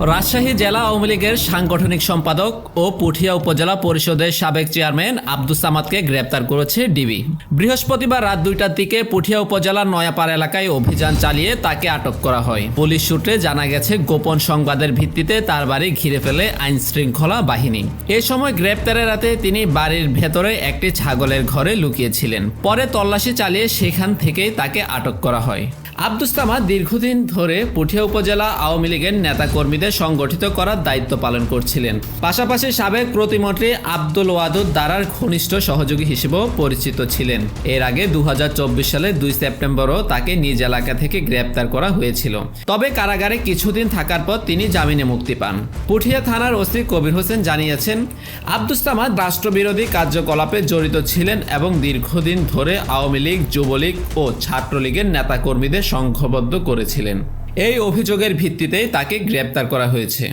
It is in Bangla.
রাজশাহী জেলা আওয়ামী লীগের সাংগঠনিক সম্পাদক ও পুঠিয়া উপজেলা পরিষদের সাবেক চেয়ারম্যান আব্দুস সামাদকে গ্রেপ্তার করেছে ডিবি। বৃহস্পতিবার রাত 2টার দিকে পুঠিয়া উপজেলার নয়াপাড়া এলাকায় অভিযান চালিয়ে তাকে আটক করা হয়। পুলিশ সূত্রে জানা গেছে, গোপন সংবাদের ভিত্তিতে তার বাড়ি ঘিরে ফেলে আইন শৃঙ্খলা বাহিনী। এ সময় গ্রেপ্তারের রাতে তিনি বাড়ির ভেতরে একটি ছাগলের ঘরে লুকিয়েছিলেন। পরে তল্লাশি চালিয়ে সেখান থেকেই তাকে আটক করা হয়। আব্দুস সামাদ দীর্ঘদিন ধরে পুঠিয়া উপজেলা আওয়ামী লীগের নেতাকর্মীদের সংগঠিত করার দায়িত্ব পালন করছিলেন। পাশাপাশি সাবেক প্রতিমন্ত্রী আব্দুল ওয়াদুদ দারার ঘনিষ্ঠ সহযোগী হিসেবেও পরিচিত ছিলেন। এর আগে 2024 সালের 2 সেপ্টেম্বরও তাকে নিজ এলাকা থেকে গ্রেপ্তার করা হয়েছিল। তবে কারাগারে কিছুদিন থাকার পর তিনি জামিনে মুক্তি পান। পুঠিয়া থানার ওসি কবির হোসেন জানিয়েছেন, আব্দুস সামাদ রাষ্ট্রবিরোধী কার্যকলাপে জড়িত ছিলেন এবং দীর্ঘদিন ধরে আওয়ামী লীগ, যুবলীগ ও ছাত্রলীগের নেতাকর্মীদের সংঘবদ্ধ করেছিলেন। এই অভিযোগের ভিত্তিতেই তাকে গ্রেপ্তার করা হয়েছে।